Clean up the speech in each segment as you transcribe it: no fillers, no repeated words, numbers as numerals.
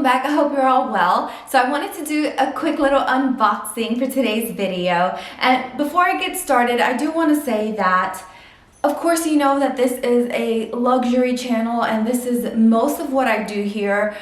back. I hope you're all well. So I wanted to do a quick little unboxing for today's video. And before I get started, I do want to say that, of course, you know that this is a luxury channel and this is most of what I do here.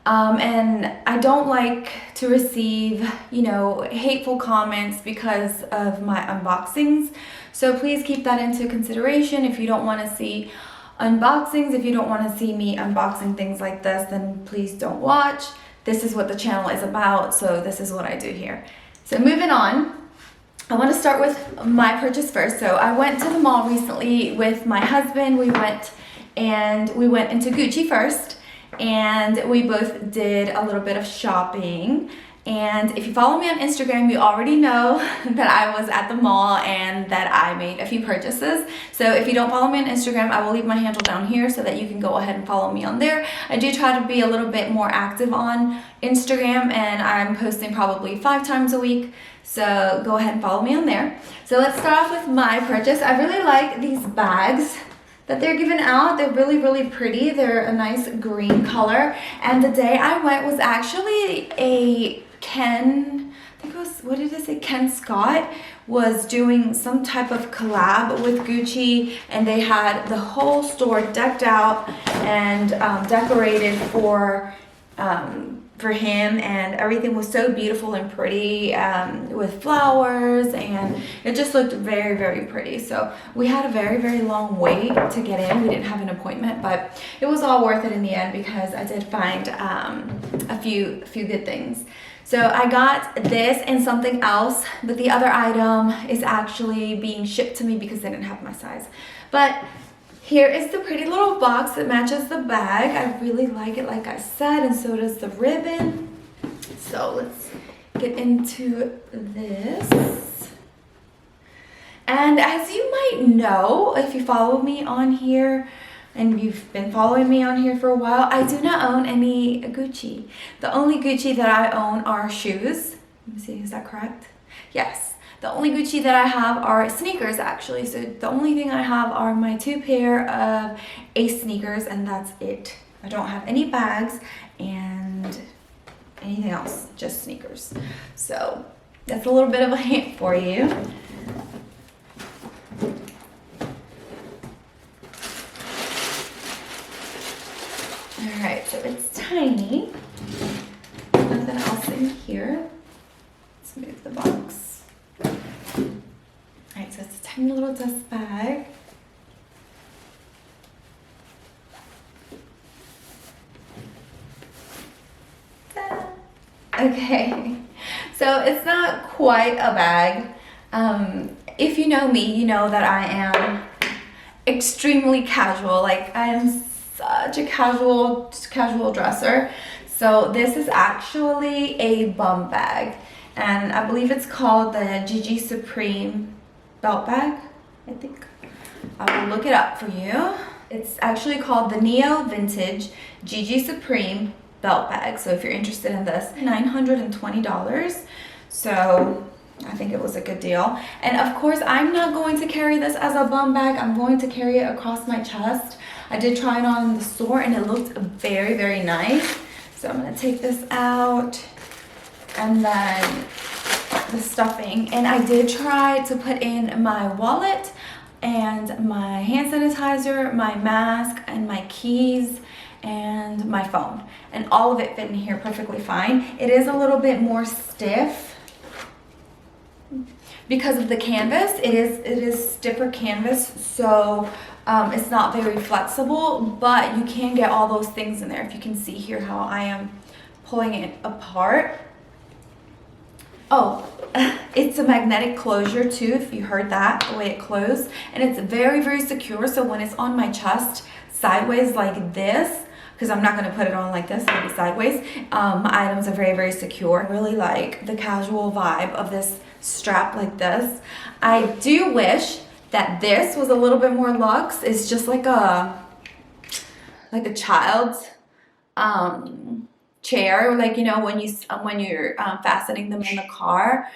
And I don't like to receive, hateful comments because of my unboxings. So please keep that into consideration. If you don't want to see unboxings, if you don't want to see me unboxing things like this, then please don't watch. This is what the channel is about, so this is what I do here. So moving on, I want to start with my purchase first. So I went to the mall recently with my husband. We went into Gucci first, and we both did a little bit of shopping. And if you follow me on Instagram, you already know that I was at the mall and that I made a few purchases. So if you don't follow me on Instagram, I will leave my handle down here so that you can go ahead and follow me on there. I do try to be a little bit more active on Instagram, and I'm posting probably 5 times a week. So go ahead and follow me on there. So let's start off with my purchase. I really like these bags that they're giving out. They're really, really pretty. They're a nice green color. And the day I went was actually a Ken Scott was doing some type of collab with Gucci, and they had the whole store decked out and decorated for him, and everything was so beautiful and pretty with flowers, and it just looked very, very pretty. So we had a very, very long wait to get in. We didn't have an appointment, but it was all worth it in the end because I did find a few good things. So I got this and something else, but the other item is actually being shipped to me because they didn't have my size. But here is the pretty little box that matches the bag. I really like it, like I said, and so does the ribbon. So let's get into this. And as you might know, if you follow me on here, and you've been following me on here for a while, I do not own any Gucci. The only Gucci that I own are shoes. Let me see, is that correct? Yes. The only Gucci that I have are sneakers, actually. So the only thing I have are my 2 pair of Ace sneakers, and that's it. I don't have any bags and anything else, just sneakers. So that's a little bit of a hint for you. Alright, so it's tiny. Nothing else in here. Let's move the box. Alright, so it's a tiny little dust bag. Ta-da. Okay, so it's not quite a bag. If you know me, you know that I am extremely casual. Like, I am such a casual dresser. So this is actually a bum bag, and I believe it's called the Gigi Supreme belt bag, I think. I will look it up for you. It's actually called the Neo Vintage Gigi Supreme belt bag. So if you're interested in this, $920. So I think it was a good deal. And of course, I'm not going to carry this as a bum bag. I'm going to carry it across my chest. I did try it on in the store and it looked very, very nice. So I'm going to take this out, and then the stuffing. And I did try to put in my wallet and my hand sanitizer, my mask, and my keys, and my phone. And all of it fit in here perfectly fine. It is a little bit more stiff because of the canvas. It is stiffer canvas, so it's not very flexible, but you can get all those things in there. If you can see here how I am pulling it apart. Oh, it's a magnetic closure too, if you heard that, the way it closed. And it's very, very secure, so when it's on my chest sideways like this, because I'm not going to put it on like this, it'll be sideways, my items are very, very secure. I really like the casual vibe of this strap like this. I do wish that this was a little bit more luxe. It's just like a child's chair, like, when you're fastening them in the car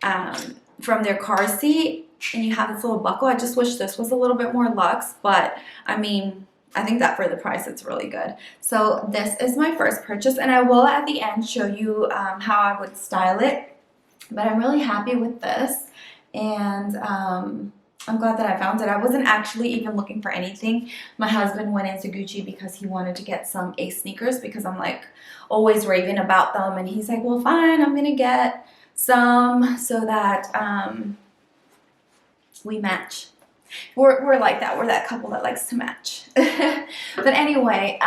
from their car seat, and you have this little buckle. I just wish this was a little bit more luxe, but I mean, I think that for the price, it's really good. So this is my first purchase, and I will at the end show you how I would style it. But I'm really happy with this, and I'm glad that I found it. I wasn't actually even looking for anything. My husband went into Gucci because he wanted to get some Ace sneakers because I'm like always raving about them, and he's like, well, fine, I'm gonna get some so that we match. We're like that. We're that couple that likes to match. But anyway,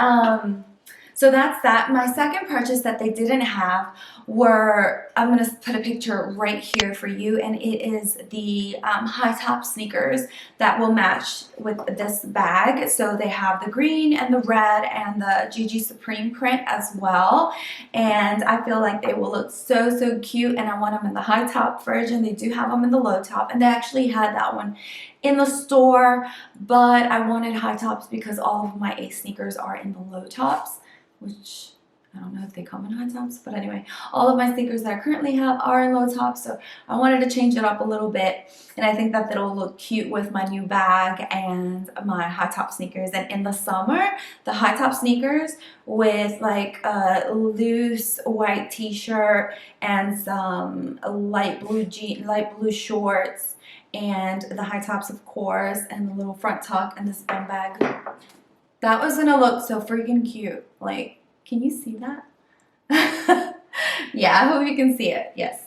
so that's that. My second purchase that they didn't have were, I'm going to put a picture right here for you, and it is the high top sneakers that will match with this bag. So they have the green and the red and the GG Supreme print as well, and I feel like they will look so cute, and I want them in the high top version. They do have them in the low top, and they actually had that one in the store, but I wanted high tops because all of my Ace sneakers are in the low tops, which I don't know if they come in high tops, but anyway, all of my sneakers that I currently have are in low tops, so I wanted to change it up a little bit, and I think that it'll look cute with my new bag and my high top sneakers. And in the summer, the high top sneakers with like a loose white t-shirt and some light blue shorts, and the high tops, of course, and the little front tuck and this bum bag. That was gonna look so freaking cute. Like, can you see that? Yeah, I hope you can see it. Yes.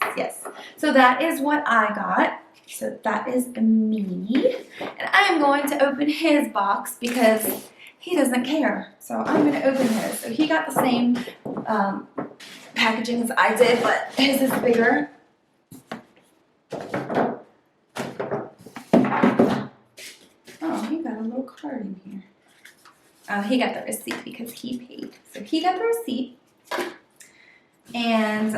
So that is what I got. So that is me. And I am going to open his box because he doesn't care. So I'm gonna open his. So he got the same packaging as I did, but his is bigger. A little card in here. Oh, he got the receipt because he paid. So he got the receipt. And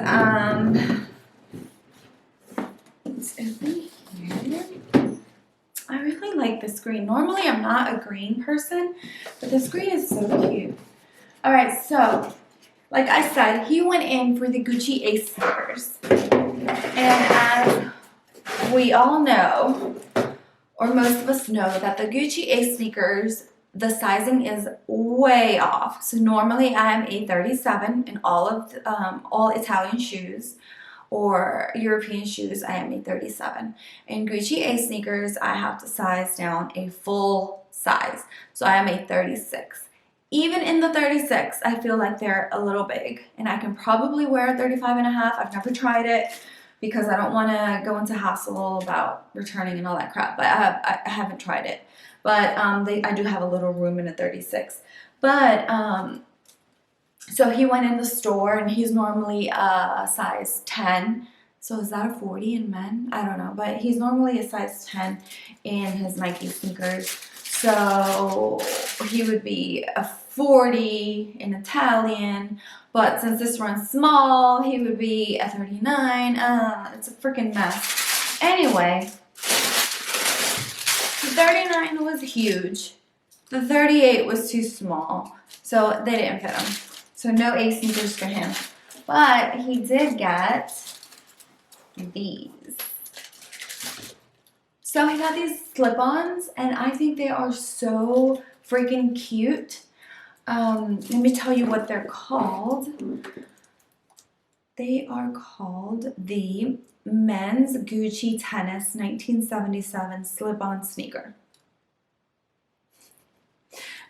let's open here. I really like this green. Normally I'm not a green person, but this green is so cute. Alright, so like I said, he went in for the Gucci Ace sneakers. And as we all know, or most of us know, that the Gucci Ace sneakers, the sizing is way off. So normally I am a 37 in all Italian shoes or European shoes. I am a 37. In Gucci Ace sneakers, I have to size down a full size. So I am a 36. Even in the 36, I feel like they're a little big, and I can probably wear a 35 and a half. I've never tried it, because I don't want to go into hassle about returning and all that crap. But I haven't tried it. But I do have a little room in a 36. But so he went in the store, and he's normally a size 10. So is that a 40 in men? I don't know. But he's normally a size 10 in his Nike sneakers. So he would be a 40 in Italian. But since this runs small, he would be a 39. It's a freaking mess. Anyway, the 39 was huge. The 38 was too small. So they didn't fit him. So no Ace sneakers for him. But he did get these. So he got these slip-ons, and I think they are so freaking cute. Let me tell you what they're called. They are called the Men's Gucci Tennis 1977 Slip-On Sneaker.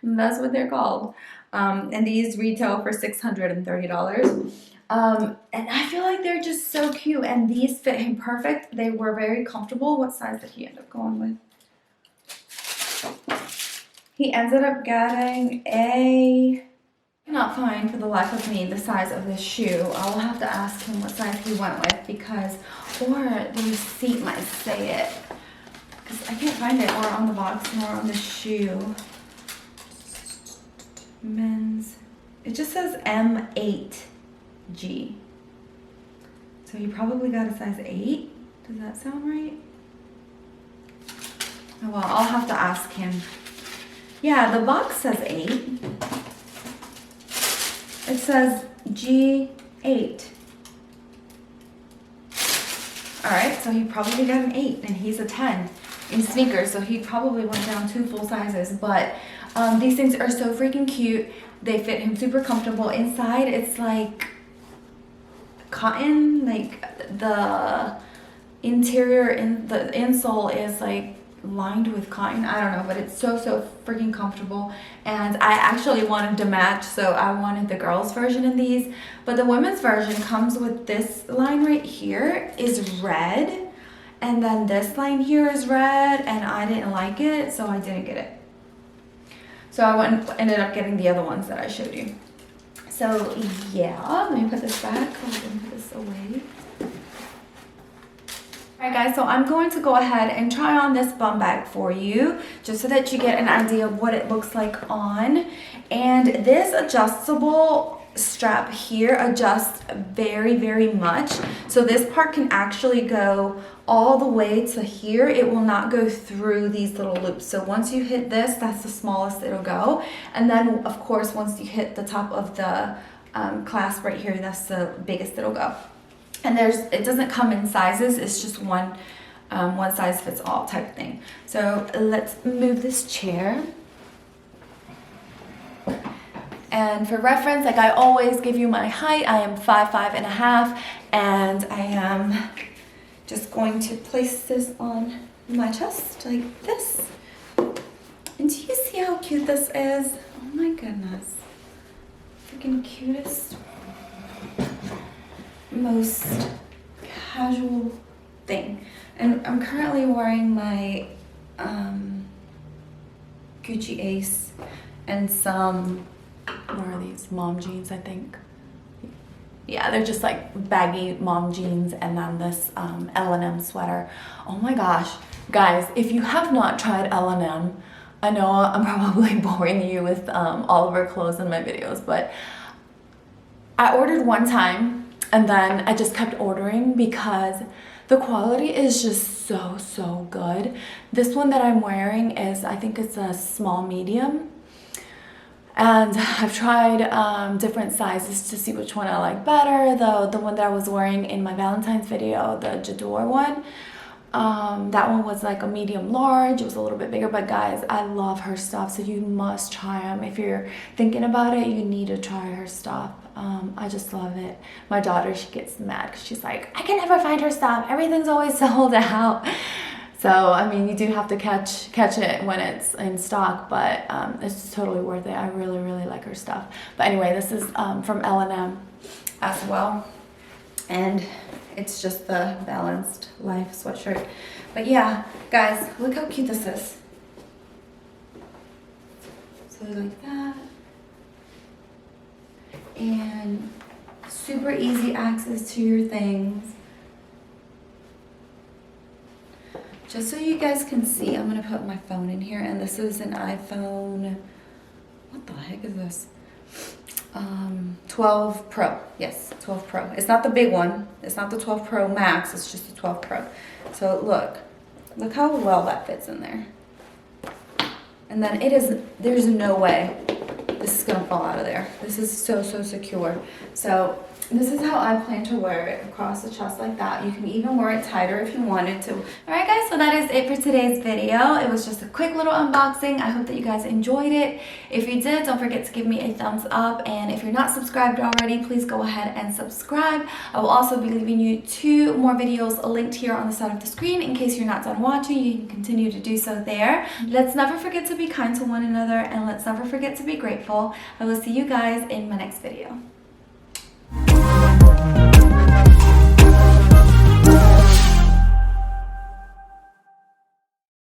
And that's what they're called. And these retail for $630. And I feel like they're just so cute, and these fit him perfect. They were very comfortable. What size did he end up going with? He ended up getting a, I cannot find for the life of me the size of this shoe. I'll have to ask him what size he went with, because, or the receipt might say it, because I can't find it, or on the box, nor on the shoe. Men's, it just says M8G. So he probably got a size 8. Does that sound right? Oh, well, I'll have to ask him. Yeah, the box says 8. It says G8. Alright, so he probably got an 8, and he's a 10. in sneakers, so he probably went down 2 full sizes. But these things are so freaking cute. They fit him super comfortable. Inside it's like cotton, like the interior in the insole is like lined with cotton. I don't know, but it's so freaking comfortable. And I actually wanted to match, so I wanted the girls version in these. But the women's version comes with this line right here is red, and then this line here is red, and I didn't like it, so I didn't get it. So I ended up getting the other ones that I showed you. So yeah, let me put this back. I'm gonna put this away. Alright guys, so I'm going to go ahead and try on this bum bag for you, just so that you get an idea of what it looks like on. And this adjustable strap here adjusts very much. So this part can actually go all the way to here. It will not go through these little loops. So once you hit this, that's the smallest it'll go. And then of course, once you hit the top of the clasp right here, that's the biggest it'll go. And it doesn't come in sizes. It's just one size fits all type thing. So let's move this chair. And for reference, like I always give you my height, I am 5'5.5", and I am just going to place this on my chest like this. And do you see how cute this is? Oh my goodness. Freaking cutest, most casual thing. And I'm currently wearing my Gucci Ace and some, what are these, mom jeans, I think. Yeah, they're just like baggy mom jeans, and then this ELLANDEMM sweater. Oh my gosh, guys, if you have not tried ELLANDEMM, I know I'm probably boring you with all of her clothes in my videos, but I ordered one time and then I just kept ordering because the quality is just so good. This one that I'm wearing is, I think it's a small medium. And I've tried different sizes to see which one I like better. The one that I was wearing in my Valentine's video, the J'adore one, that one was like a medium large. It was a little bit bigger, but guys, I love her stuff, so you must try them. If you're thinking about it, you need to try her stuff. I just love it. My daughter, she gets mad because she's like, I can never find her stuff. Everything's always sold out. So, I mean, you do have to catch it when it's in stock, but it's totally worth it. I really like her stuff. But anyway, this is from ELLANDEMM as well. And it's just the Balanced Life sweatshirt. But yeah, guys, look how cute this is. So like that. And super easy access to your things. Just so you guys can see, I'm gonna put my phone in here, and this is an iPhone, what the heck is this? 12 Pro, yes, 12 Pro. It's not the big one, it's not the 12 Pro Max, it's just the 12 Pro. So look how well that fits in there. And then there's no way this is gonna fall out of there. This is so secure. So this is how I plan to wear it, across the chest like that. You can even wear it tighter if you wanted to. Alright guys, so that is it for today's video. It was just a quick little unboxing. I hope that you guys enjoyed it. If you did, don't forget to give me a thumbs up. And if you're not subscribed already, please go ahead and subscribe. I will also be leaving you 2 more videos linked here on the side of the screen. In case you're not done watching, you can continue to do so there. Let's never forget to be kind to one another, and let's never forget to be grateful. I will see you guys in my next video.